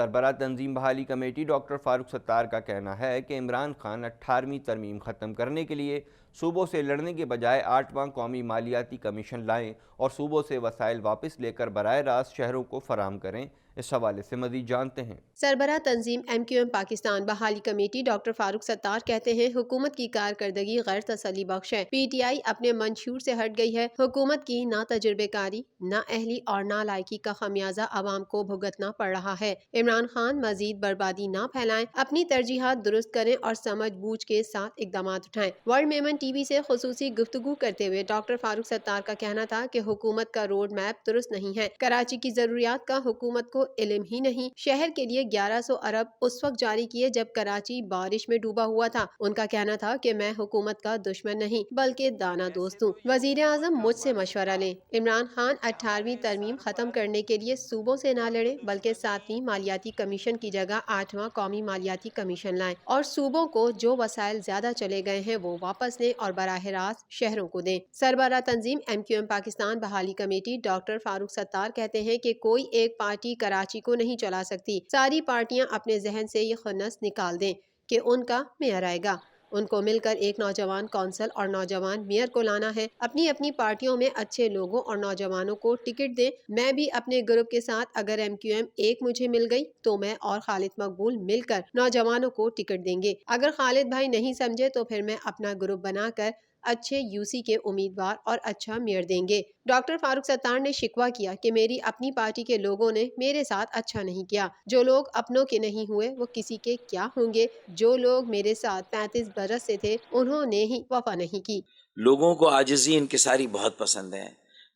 سربراہ تنظیم بحالی کمیٹی ڈاکٹر فاروق ستار کا کہنا ہے کہ عمران خان 18ویں ترمیم ختم کرنے کے لیے صوبوں سے لڑنے کے بجائے 8واں قومی مالیاتی کمیشن لائیں اور صوبوں سے وسائل واپس لے کر براہ راست شہروں کو فراہم کریں۔ اس حوالے سے مزید جانتے ہیں۔ سربراہ تنظیم MQM پاکستان بحالی کمیٹی ڈاکٹر فاروق ستار کہتے ہیں حکومت کی کارکردگی غیر تسلی بخش ہے۔ PTI اپنے منشور سے ہٹ گئی ہے۔ حکومت کی نہ تجربے کاری، نہ اہلی اور نہ لائقی کا خمیازہ عوام کو بھگتنا پڑ رہا ہے۔ عمران خان مزید بربادی نہ پھیلائیں، اپنی ترجیحات درست کریں اور سمجھ بوجھ کے ساتھ اقدامات اٹھائیں۔ ورلڈ میمن TV سے خصوصی گفتگو کرتے ہوئے ڈاکٹر فاروق ستار کا کہنا تھا کہ حکومت کا روڈ میپ درست نہیں ہے۔ کراچی کی ضروریات کا حکومت کو علم ہی نہیں۔ شہر کے لیے 1100 ارب اس وقت جاری کیے جب کراچی بارش میں ڈوبا ہوا تھا۔ ان کا کہنا تھا کہ میں حکومت کا دشمن نہیں بلکہ دانا دوست ہوں۔ وزیر اعظم مجھ سے مشورہ لیں۔ عمران خان 18ویں ترمیم ختم کرنے کے لیے صوبوں سے نہ لڑیں بلکہ 7ویں مالیاتی کمیشن کی جگہ 8واں قومی مالیاتی کمیشن لائیں اور صوبوں کو جو وسائل زیادہ چلے گئے ہیں وہ واپس لیں اور براہ راست شہروں کو دیں۔ سربراہ تنظیم MQM پاکستان بحالی کمیٹی ڈاکٹر فاروق ستار کہتے ہیں کہ کوئی ایک پارٹی کراچی کو نہیں چلا سکتی۔ ساری پارٹیاں اپنے ذہن سے یہ خنث نکال دیں کہ ان کا میئر آئے گا۔ ان کو مل کر ایک نوجوان کونسل اور نوجوان میئر کو لانا ہے۔ اپنی اپنی پارٹیوں میں اچھے لوگوں اور نوجوانوں کو ٹکٹ دیں۔ میں بھی اپنے گروپ کے ساتھ اگر MQM ایک مجھے مل گئی تو میں اور خالد مقبول مل کر نوجوانوں کو ٹکٹ دیں گے۔ اگر خالد بھائی نہیں سمجھے تو پھر میں اپنا گروپ بنا کر اچھے UC کے امیدوار اور اچھا میئر دیں گے۔ ڈاکٹر فاروق ستار نے شکوہ کیا کہ میری اپنی پارٹی کے لوگوں نے میرے ساتھ اچھا نہیں کیا۔ جو لوگ اپنوں کے نہیں ہوئے وہ کسی کے کیا ہوں گے؟ جو لوگ میرے ساتھ 35 برس سے تھے انہوں نے ہی وفا نہیں کی۔ لوگوں کو عاجزی انکساری بہت پسند ہے،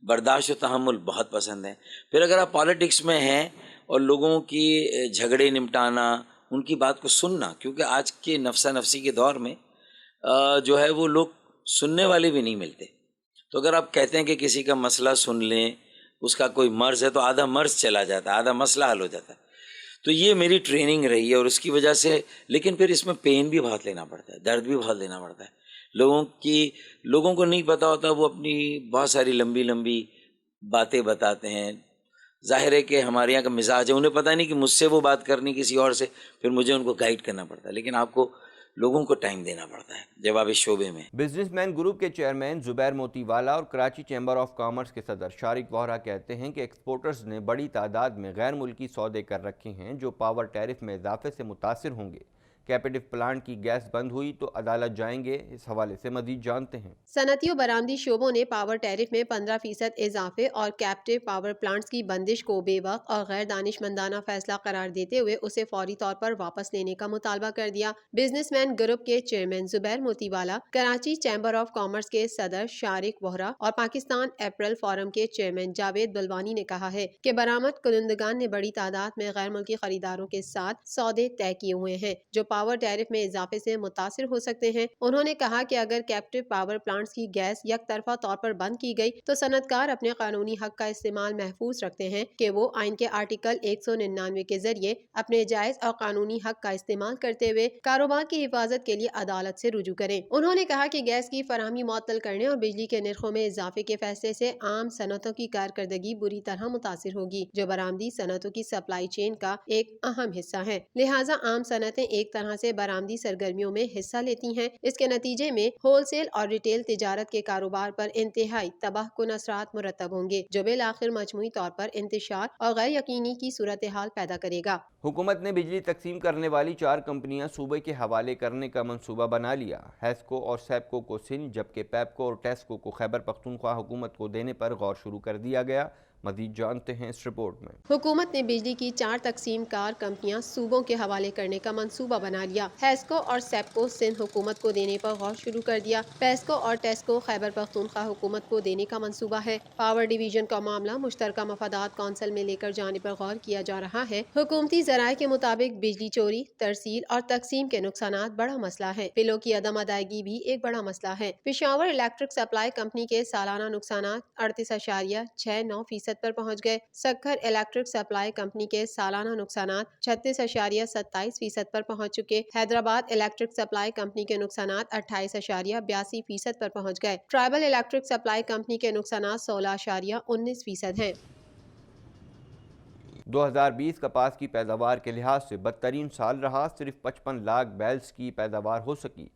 برداشت و تحمل بہت پسند ہے۔ پھر اگر آپ پالیٹکس میں ہیں اور لوگوں کی جھگڑے نمٹانا، ان کی بات کو سننا، کیونکہ آج کے نفسہ نفسی کے دور میں جو ہے وہ لوگ سننے والے بھی نہیں ملتے۔ تو اگر آپ کہتے ہیں کہ کسی کا مسئلہ سن لیں، اس کا کوئی مرض ہے تو آدھا مرض چلا جاتا ہے، آدھا مسئلہ حل ہو جاتا ہے۔ تو یہ میری ٹریننگ رہی ہے اور اس کی وجہ سے، لیکن پھر اس میں پین بھی بہت لینا پڑتا ہے، درد بھی بہت لینا پڑتا ہے۔ لوگوں کو نہیں پتا ہوتا، وہ اپنی بہت ساری لمبی لمبی باتیں بتاتے ہیں۔ ظاہر ہے کہ ہمارے یہاں کا مزاج ہے، انہیں پتہ نہیں کہ مجھ سے وہ بات کرنی کسی اور سے، پھر مجھے ان کو گائیڈ کرنا پڑتا ہے، لیکن آپ کو لوگوں کو ٹائم دینا پڑتا ہے جب آپ اس شعبے میں۔ بزنس مین گروپ کے چیئرمین زبیر موتی والا اور کراچی چیمبر آف کامرس کے صدر شارق وہرا کہتے ہیں کہ ایکسپورٹرز نے بڑی تعداد میں غیر ملکی سودے کر رکھے ہیں جو پاور ٹیرف میں اضافے سے متاثر ہوں گے۔ کیپٹو پلانٹ کی گیس بند ہوئی تو عدالت جائیں گے۔ اس حوالے سے مزید جانتے ہیں۔ صنعتی و برآمدی شعبوں نے پاور ٹیرف میں 15% اضافے اور کیپٹو پاور پلانٹس کی بندش کو بے وقت اور غیر دانشمندانہ فیصلہ قرار دیتے ہوئے اسے فوری طور پر واپس لینے کا مطالبہ کر دیا۔ بزنس مین گروپ کے چیئرمین زبیر موتی والا، کراچی چیمبر آف کامرس کے صدر شارق وہرا اور پاکستان اپریل فورم کے چیئرمین جاوید بلوانی نے کہا ہے کہ برآمد کنندگان نے بڑی تعداد میں غیر ملکی خریداروں کے ساتھ سودے طے کیے ہوئے ہیں جو پاور ٹیرف میں اضافے سے متاثر ہو سکتے ہیں۔ انہوں نے کہا کہ اگر کیپٹو پاور پلانٹس کی گیس یک طرفہ طور پر بند کی گئی تو صنعت کار اپنے قانونی حق کا استعمال محفوظ رکھتے ہیں کہ وہ آئین کے آرٹیکل 199 کے ذریعے اپنے جائز اور قانونی حق کا استعمال کرتے ہوئے کاروبار کی حفاظت کے لیے عدالت سے رجوع کریں۔ انہوں نے کہا کہ گیس کی فراہمی معطل کرنے اور بجلی کے نرخوں میں اضافے کے فیصلے سے عام صنعتوں کی کارکردگی بری طرح متاثر ہوگی جو برآمدی صنعتوں کی سپلائی چین کا ایک اہم حصہ ہے، لہٰذا عام صنعتیں ایک طرح سے برآمدی سرگرمیوں میں حصہ لیتی ہیں۔ اس کے نتیجے میں ہول سیل اور ریٹیل تجارت کے کاروبار پر انتہائی تباہ کن اثرات مرتب ہوں گے جو بالآخر مجموعی طور پر انتشار اور غیر یقینی کی صورتحال پیدا کرے گا۔ حکومت نے بجلی تقسیم کرنے والی 4 کمپنیاں صوبے کے حوالے کرنے کا منصوبہ بنا لیا۔ ہیسکو اور سیپکو کو سندھ جبکہ پیپکو اور ٹیسکو کو خیبر پختونخوا حکومت کو دینے پر غور شروع کر دیا گیا۔ مزید جانتے ہیں اس رپورٹ میں۔ حکومت نے بجلی کی 4 تقسیم کار کمپنیاں صوبوں کے حوالے کرنے کا منصوبہ بنا لیا۔ ہیسکو اور سیپکو سندھ حکومت کو دینے پر غور شروع کر دیا۔ پیسکو اور ٹیسکو خیبر پختونخوا حکومت کو دینے کا منصوبہ ہے۔ پاور ڈویژن کا معاملہ مشترکہ مفادات کونسل میں لے کر جانے پر غور کیا جا رہا ہے۔ حکومتی ذرائع کے مطابق بجلی چوری، ترسیل اور تقسیم کے نقصانات بڑا مسئلہ ہے۔ بلوں کی عدم ادائیگی بھی ایک بڑا مسئلہ ہے۔ پشاور الیکٹرک سپلائی کمپنی کے سالانہ نقصانات 38.69% پر پہنچ گئے۔ سکھر الیکٹرک سپلائی کمپنی کے سالانہ نقصانات 36.27% پر پہنچ چکے۔ حیدرآباد الیکٹرک سپلائی کمپنی کے نقصانات 28.82% پر پہنچ گئے۔ ٹرائبل الیکٹرک سپلائی کمپنی کے نقصانات 16.19% ہیں۔ 2020 کپاس کی پیداوار کے لحاظ سے بدترین سال رہا، صرف 55 لاکھ بیلز کی پیداوار ہو سکی،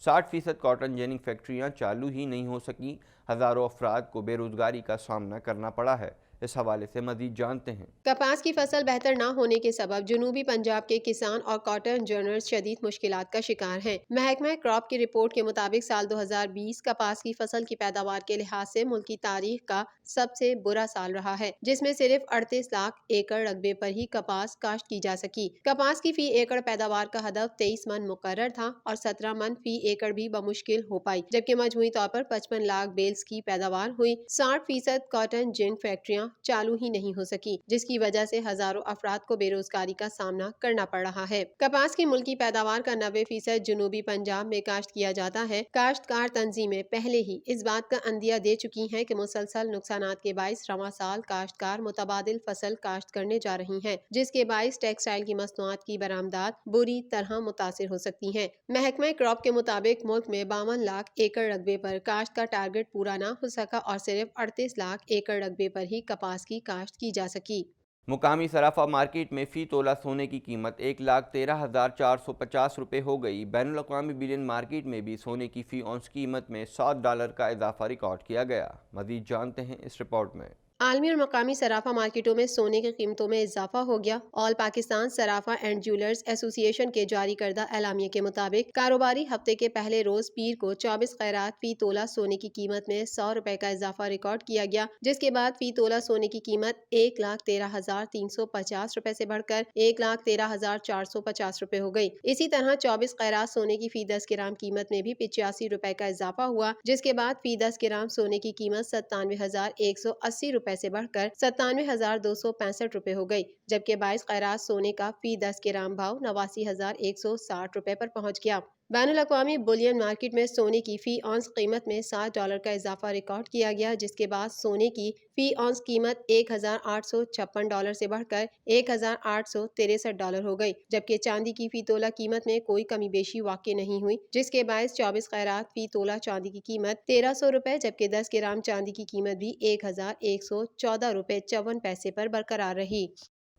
60% کاٹن جیننگ فیکٹریاں چالو ہی نہیں ہو سکیں، ہزاروں افراد کو بے روزگاری کا سامنا کرنا پڑا ہے۔ اس حوالے سے مزید جانتے ہیں۔ کپاس کی فصل بہتر نہ ہونے کے سبب جنوبی پنجاب کے کسان اور کاٹن جرنرز شدید مشکلات کا شکار ہیں۔ محکمہ کراپ کی رپورٹ کے مطابق سال 2020 کپاس کی فصل کی پیداوار کے لحاظ سے ملکی تاریخ کا سب سے برا سال رہا ہے، جس میں صرف 38 لاکھ ایکڑ رقبے پر ہی کپاس کاشت کی جا سکی۔ کپاس کی فی ایکڑ پیداوار کا ہدف 23 من مقرر تھا اور 17 من فی ایکڑ بھی بمشکل ہو پائی، جبکہ مجموعی طور پر 55 لاکھ بیلز کی پیداوار ہوئی۔ 60% کاٹن جن فیکٹریاں چالو ہی نہیں ہو سکی، جس کی وجہ سے ہزاروں افراد کو بے روزگاری کا سامنا کرنا پڑ رہا ہے۔ کپاس کی ملکی پیداوار کا 90% جنوبی پنجاب میں کاشت کیا جاتا ہے۔ کاشتکار تنظیمیں پہلے ہی اس بات کا عندیہ دے چکی ہیں کہ مسلسل نقصانات کے باعث رواں سال کاشتکار متبادل فصل کاشت کرنے جا رہی ہیں، جس کے باعث ٹیکسٹائل کی مصنوعات کی برآمدات بری طرح متاثر ہو سکتی ہیں۔ محکمہ کراپ کے مطابق ملک میں 52 لاکھ ایکڑ رقبے پر کاشت کا ٹارگٹ پورا نہ ہو سکا اور صرف 38 لاکھ ایکڑ رقبے پر ہی کپاس کی کاشت کی جا سکی۔ مقامی صرافہ مارکیٹ میں فی تولہ سونے کی قیمت 1,13,450 روپے ہو گئی۔ بین الاقوامی بلین مارکیٹ میں بھی سونے کی فی اونس قیمت میں $7 کا اضافہ ریکارڈ کیا گیا۔ مزید جانتے ہیں اس رپورٹ میں۔ عالمی اور مقامی صرافہ مارکیٹوں میں سونے کی قیمتوں میں اضافہ ہو گیا۔ آل پاکستان صرافہ اینڈ جیولرز ایسوسی ایشن کے جاری کردہ اعلامیے کے مطابق کاروباری ہفتے کے پہلے روز پیر کو 24 قیرات فی تولہ سونے کی قیمت میں 100 روپے کا اضافہ ریکارڈ کیا گیا، جس کے بعد فی تولہ سونے کی قیمت 1,13,350 روپے سے بڑھ کر 1,13,450 روپے ہو گئی۔ اسی طرح 24 قیرات سونے کی فی 10 گرام قیمت میں بھی 85 روپے کا اضافہ ہوا، جس کے بعد فی 10 گرام سونے کی قیمت 97,180 روپے سے بڑھ کر 97,265 روپے ہو گئی، جبکہ 22 قیرات سونے کا فی 10 گرام بھاؤ 89,160 روپے پر پہنچ گیا۔ بین الاقوامی بلین مارکیٹ میں سونے کی فی اونس قیمت میں $7 کا اضافہ ریکارڈ کیا گیا، جس کے بعد سونے کی فی اونس قیمت $1,856 سے بڑھ کر $1,863 ہو گئی، جبکہ چاندی کی فی تولہ قیمت میں کوئی کمی بیشی واقع نہیں ہوئی، جس کے باعث 24 قیرات فی تولہ چاندی کی قیمت 1,300 روپے جبکہ 10 گرام چاندی کی قیمت بھی 1,114 روپے 54 پیسے پر برقرار رہی۔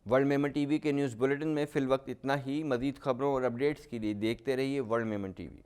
ورلڈ میمن ٹی وی کے نیوز بلیٹن میں فی الوقت اتنا ہی۔ مزید خبروں اور اپڈیٹس کے لیے دیکھتے رہیے ورلڈ میمن ٹی وی۔